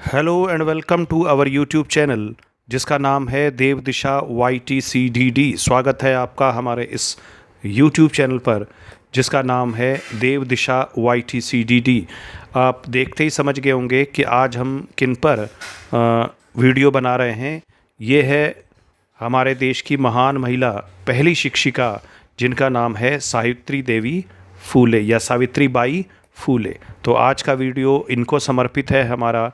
Hello and welcome to our YouTube channel जिसका नाम है देव दिशा YTCDD। स्वागत है आपका हमारे इस यूट्यूब चैनल पर जिसका नाम है देव दिशा YTCDD। आप देखते ही समझ गए होंगे कि आज हम किन पर वीडियो बना रहे हैं। ये है हमारे देश की महान महिला, पहली शिक्षिका जिनका नाम है सावित्री देवी फूले या सावित्री बाई फूले। तो आज का वीडियो इनको समर्पित है हमारा,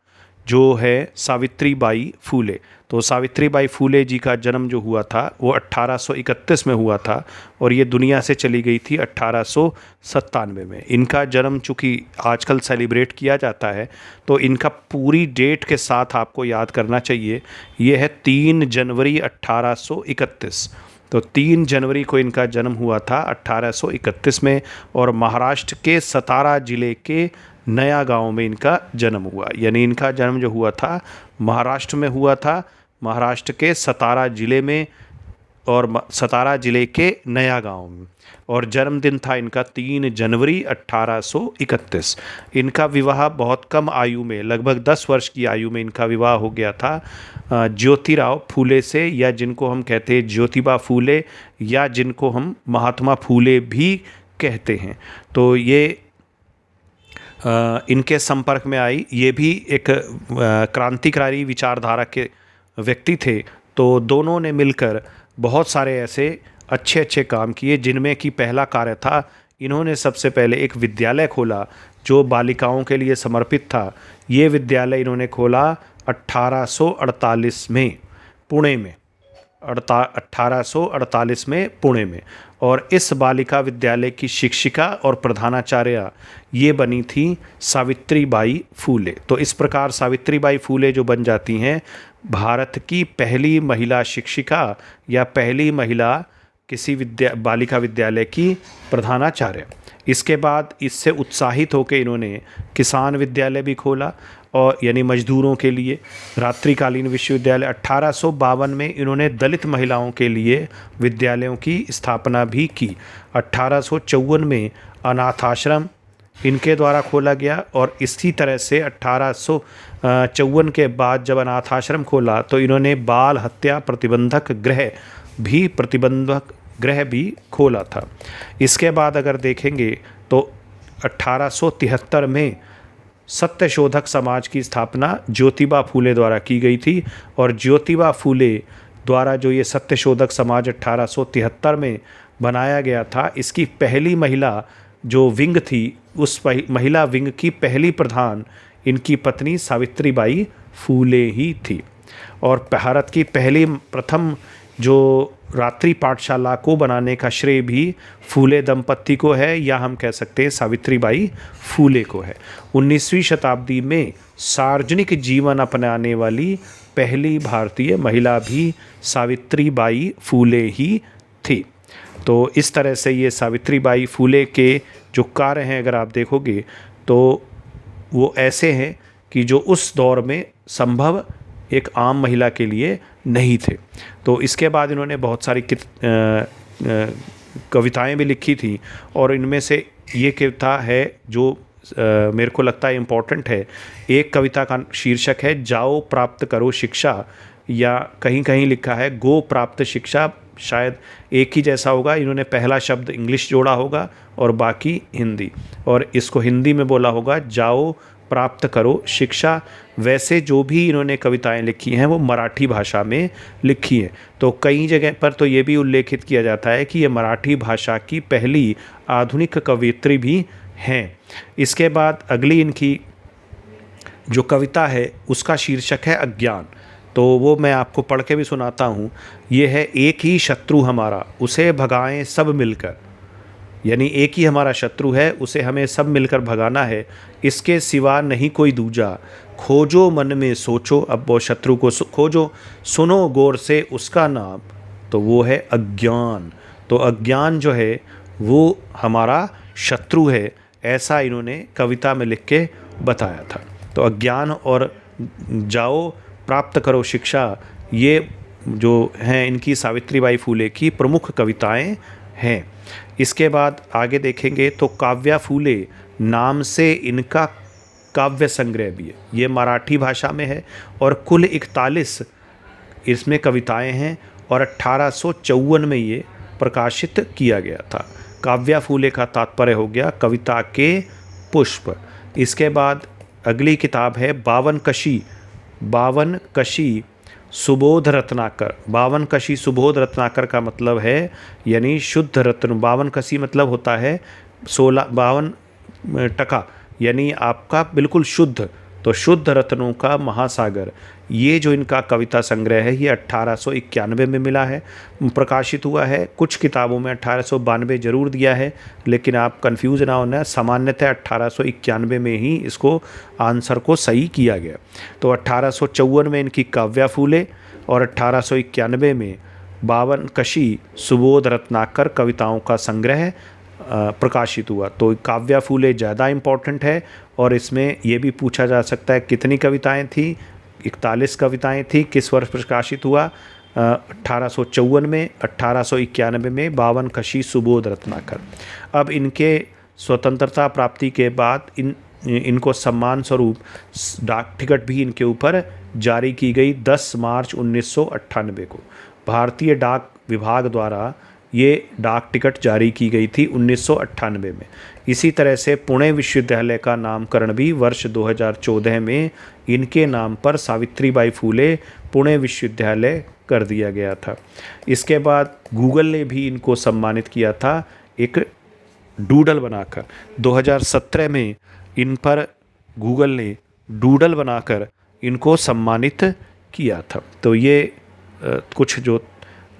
जो है सावित्री बाई फूले। तो सावित्री बाई फूले जी का जन्म जो हुआ था वो 1831 में हुआ था और ये दुनिया से चली गई थी 1897 में। इनका जन्म चूँकि आजकल सेलिब्रेट किया जाता है तो इनका पूरी डेट के साथ आपको याद करना चाहिए। ये है 3 जनवरी 1831। तो 3 जनवरी को इनका जन्म हुआ था 1831 में और महाराष्ट्र के सतारा ज़िले के नया गांव में इनका जन्म हुआ। यानी इनका जन्म जो हुआ था महाराष्ट्र में हुआ था, महाराष्ट्र के सतारा ज़िले में और सतारा ज़िले के नया गांव में। और जन्मदिन था इनका 3 जनवरी 1831। इनका विवाह बहुत कम आयु में, लगभग 10 वर्ष की आयु में इनका विवाह हो गया था ज्योतिराव फूले से, या जिनको हम कहते हैं ज्योतिबा फूले, या जिनको हम महात्मा फूले भी कहते हैं। तो ये इनके संपर्क में आई। ये भी एक क्रांतिकारी विचारधारा के व्यक्ति थे। तो दोनों ने मिलकर बहुत सारे ऐसे अच्छे अच्छे काम किए, जिनमें कि पहला कार्य था, इन्होंने सबसे पहले एक विद्यालय खोला जो बालिकाओं के लिए समर्पित था। ये विद्यालय इन्होंने खोला 1848 में पुणे में, 1848 में पुणे में। और इस बालिका विद्यालय की शिक्षिका और प्रधानाचार्य ये बनी थी सावित्री बाई फूले। तो इस प्रकार सावित्री बाई फूले जो बन जाती हैं भारत की पहली महिला शिक्षिका या पहली महिला किसी बालिका विद्यालय की प्रधानाचार्य। इसके बाद इससे उत्साहित होकर इन्होंने किसान विद्यालय भी खोला, और यानी मजदूरों के लिए रात्रिकालीन विश्वविद्यालय। 1852 में इन्होंने दलित महिलाओं के लिए विद्यालयों की स्थापना भी की। 1854 में अनाथ आश्रम इनके द्वारा खोला गया, और इसी तरह से 1854 के बाद जब अनाथ आश्रम खोला तो इन्होंने बाल हत्या प्रतिबंधक गृह भी खोला था। इसके बाद अगर देखेंगे तो 1873 में सत्यशोधक समाज की स्थापना ज्योतिबा फूले द्वारा की गई थी। और ज्योतिबा फूले द्वारा जो ये सत्यशोधक समाज 1873 में बनाया गया था, इसकी पहली महिला जो विंग थी, उस महिला विंग की पहली प्रधान इनकी पत्नी सावित्री बाई फूले ही थी। और भारत की प्रथम जो रात्रि पाठशाला को बनाने का श्रेय भी फूले दंपत्ति को है, या हम कह सकते हैं सावित्री बाई फूले को है। 19वीं शताब्दी में सार्वजनिक जीवन अपनाने वाली पहली भारतीय महिला भी सावित्री बाई फूले ही थी। तो इस तरह से ये सावित्री बाई फूले के जो कार्य हैं अगर आप देखोगे तो वो ऐसे हैं कि जो उस दौर में संभव एक आम महिला के लिए नहीं थे। तो इसके बाद इन्होंने बहुत सारी कविताएं भी लिखी थी, और इनमें से ये कविता है जो मेरे को लगता है इम्पोर्टेंट है। एक कविता का शीर्षक है जाओ प्राप्त करो शिक्षा, या कहीं कहीं लिखा है गो प्राप्त शिक्षा। शायद एक ही जैसा होगा, इन्होंने पहला शब्द इंग्लिश जोड़ा होगा और बाकी हिंदी, और इसको हिंदी में बोला होगा जाओ प्राप्त करो शिक्षा। वैसे जो भी इन्होंने कविताएं लिखी हैं वो मराठी भाषा में लिखी हैं। तो कई जगह पर तो ये भी उल्लेखित किया जाता है कि ये मराठी भाषा की पहली आधुनिक कवयित्री भी हैं। इसके बाद अगली इनकी जो कविता है उसका शीर्षक है अज्ञान। तो वो मैं आपको पढ़ के भी सुनाता हूँ। ये है एक ही शत्रु हमारा, उसे भगाएं सब मिलकर। यानी एक ही हमारा शत्रु है, उसे हमें सब मिलकर भगाना है, इसके सिवा नहीं कोई दूजा। खोजो मन में सोचो, अब वो शत्रु को खोजो, सुनो गौर से उसका नाम, तो वो है अज्ञान। तो अज्ञान जो है वो हमारा शत्रु है, ऐसा इन्होंने कविता में लिख के बताया था। तो अज्ञान और जाओ प्राप्त करो शिक्षा, ये जो हैं इनकी सावित्री बाई फूले की प्रमुख कविताएं हैं। इसके बाद आगे देखेंगे तो काव्या फूले नाम से इनका काव्य संग्रह भी है। ये मराठी भाषा में है और कुल 41 इसमें कविताएं हैं और 1854 में ये प्रकाशित किया गया था। काव्या फूले का तात्पर्य हो गया कविता के पुष्प। इसके बाद अगली किताब है 52 कशी सुबोध रत्नाकर। 52 सुबोध रत्नाकर का मतलब है यानी शुद्ध रत्न। 52 मतलब होता है 52% यानी आपका बिल्कुल शुद्ध, तो शुद्ध रत्नों का महासागर। ये जो इनका कविता संग्रह है ये 1891 में मिला है, प्रकाशित हुआ है। कुछ किताबों में 1892 जरूर दिया है, लेकिन आप कंफ्यूज ना होना, सामान्यतः 1891 में ही इसको आंसर को सही किया गया। तो 1854 में इनकी काव्या फूले और 1891 में 52 सुबोध रत्नाकर कविताओं का संग्रह प्रकाशित हुआ। तो काव्या फूले ज़्यादा इम्पॉर्टेंट है और इसमें यह भी पूछा जा सकता है कितनी कविताएं थी। 41 कविताएं थी। किस वर्ष प्रकाशित हुआ? 1854 में, 1891 में 52 सुबोध रत्नाकर। अब इनके स्वतंत्रता प्राप्ति के बाद इनको सम्मान स्वरूप डाक टिकट भी इनके ऊपर जारी की गई 10 मार्च 1998 को। भारतीय डाक विभाग द्वारा ये डाक टिकट जारी की गई थी 1998 में। इसी तरह से पुणे विश्वविद्यालय का नामकरण भी वर्ष 2014 में इनके नाम पर सावित्रीबाई फूले पुणे विश्वविद्यालय कर दिया गया था। इसके बाद गूगल ने भी इनको सम्मानित किया था एक डूडल बनाकर। 2017 में इन पर गूगल ने डूडल बनाकर इनको सम्मानित किया था। तो ये कुछ जो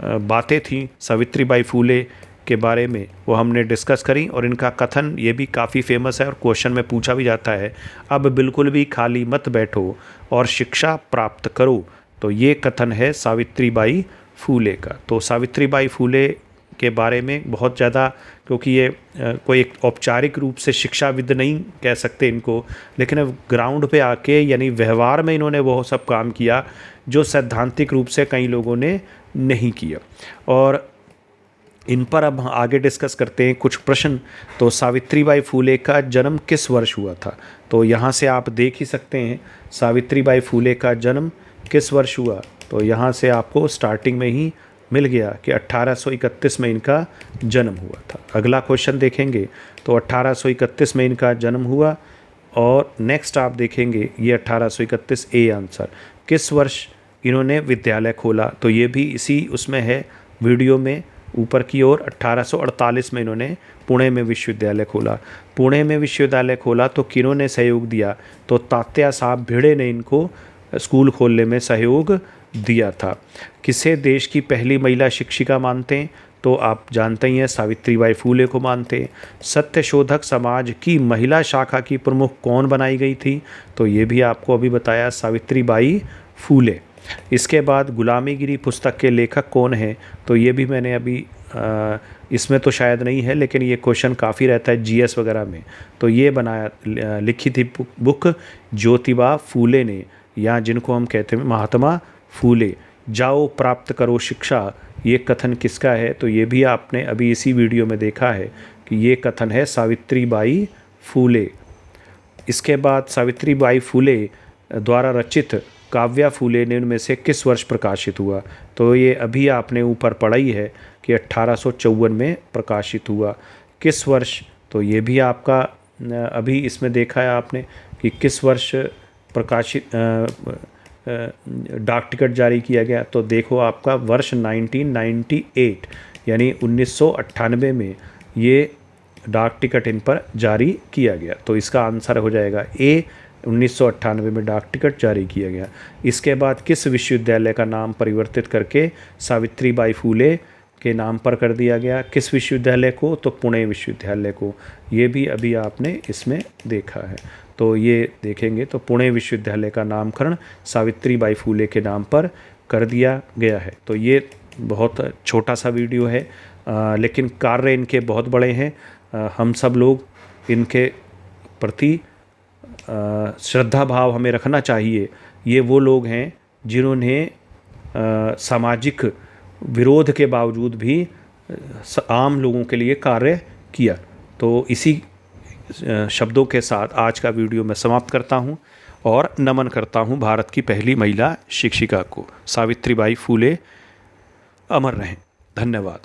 बातें थी सावित्रीबाई फूले के बारे में वो हमने डिस्कस करी। और इनका कथन ये भी काफ़ी फेमस है और क्वेश्चन में पूछा भी जाता है, अब बिल्कुल भी खाली मत बैठो और शिक्षा प्राप्त करो। तो ये कथन है सावित्रीबाई फूले का। तो सावित्रीबाई फूले के बारे में बहुत ज़्यादा, क्योंकि ये कोई एक औपचारिक रूप से शिक्षाविद नहीं कह सकते इनको, लेकिन अब ग्राउंड पे आके यानी व्यवहार में इन्होंने वो सब काम किया जो सैद्धांतिक रूप से कई लोगों ने नहीं किया। और इन पर अब आगे डिस्कस करते हैं कुछ प्रश्न। तो सावित्रीबाई फूले का जन्म किस वर्ष हुआ था? तो यहाँ से आप देख ही सकते हैं सावित्रीबाई फूले का जन्म किस वर्ष हुआ। तो यहाँ से आपको स्टार्टिंग में ही मिल गया कि 1831 में इनका जन्म हुआ था। अगला क्वेश्चन देखेंगे तो 1831 में इनका जन्म हुआ। और नेक्स्ट आप देखेंगे ये 1831 ए आंसर। किस वर्ष इन्होंने विद्यालय खोला? तो ये भी इसी उसमें है वीडियो में ऊपर की ओर। 1848 में इन्होंने पुणे में विश्वविद्यालय खोला। पुणे में विश्वविद्यालय खोला तो किन्होंने सहयोग दिया? तो तात्या साहब भिड़े ने इनको स्कूल खोलने में सहयोग दिया था। किसे देश की पहली महिला शिक्षिका मानते हैं? तो आप जानते ही हैं सावित्रीबाई फूले को मानते हैं। सत्यशोधक समाज की महिला शाखा की प्रमुख कौन बनाई गई थी? तो ये भी आपको अभी बताया, सावित्रीबाई फूले। इसके बाद गुलामीगिरी पुस्तक के लेखक कौन है? तो ये भी मैंने अभी इसमें तो शायद नहीं है, लेकिन ये क्वेश्चन काफ़ी रहता है जीएस वगैरह में। तो ये लिखी थी बुक ज्योतिबा फूले ने, या जिनको हम कहते हैं महात्मा फूले। जाओ प्राप्त करो शिक्षा, ये कथन किसका है? तो ये भी आपने अभी इसी वीडियो में देखा है कि ये कथन है सावित्रीबाई फूले। इसके बाद सावित्रीबाई फूले द्वारा रचित काव्या फूले ने उनमें से किस वर्ष प्रकाशित हुआ? तो ये अभी आपने ऊपर पढ़ा ही है कि 1854 में प्रकाशित हुआ। किस वर्ष? तो ये भी आपका अभी इसमें देखा है आपने कि किस वर्ष प्रकाशित डाक टिकट जारी किया गया। तो देखो आपका वर्ष 1998 यानी 1998 में ये डाक टिकट इन पर जारी किया गया। तो इसका आंसर हो जाएगा ए, 1998 में डाक टिकट जारी किया गया। इसके बाद किस विश्वविद्यालय का नाम परिवर्तित करके सावित्रीबाई फूले के नाम पर कर दिया गया? किस विश्वविद्यालय को? तो पुणे विश्वविद्यालय को। ये भी अभी आपने इसमें देखा है। तो ये देखेंगे तो पुणे विश्वविद्यालय का नामकरण सावित्रीबाई फूले के नाम पर कर दिया गया है। तो ये बहुत छोटा सा वीडियो है, लेकिन कार्य इनके बहुत बड़े हैं। हम सब लोग इनके प्रति श्रद्धा भाव हमें रखना चाहिए। ये वो लोग हैं जिन्होंने सामाजिक विरोध के बावजूद भी आम लोगों के लिए कार्य किया। तो इसी शब्दों के साथ आज का वीडियो मैं समाप्त करता हूं और नमन करता हूं भारत की पहली महिला शिक्षिका को। सावित्रीबाई फूले अमर रहें। धन्यवाद।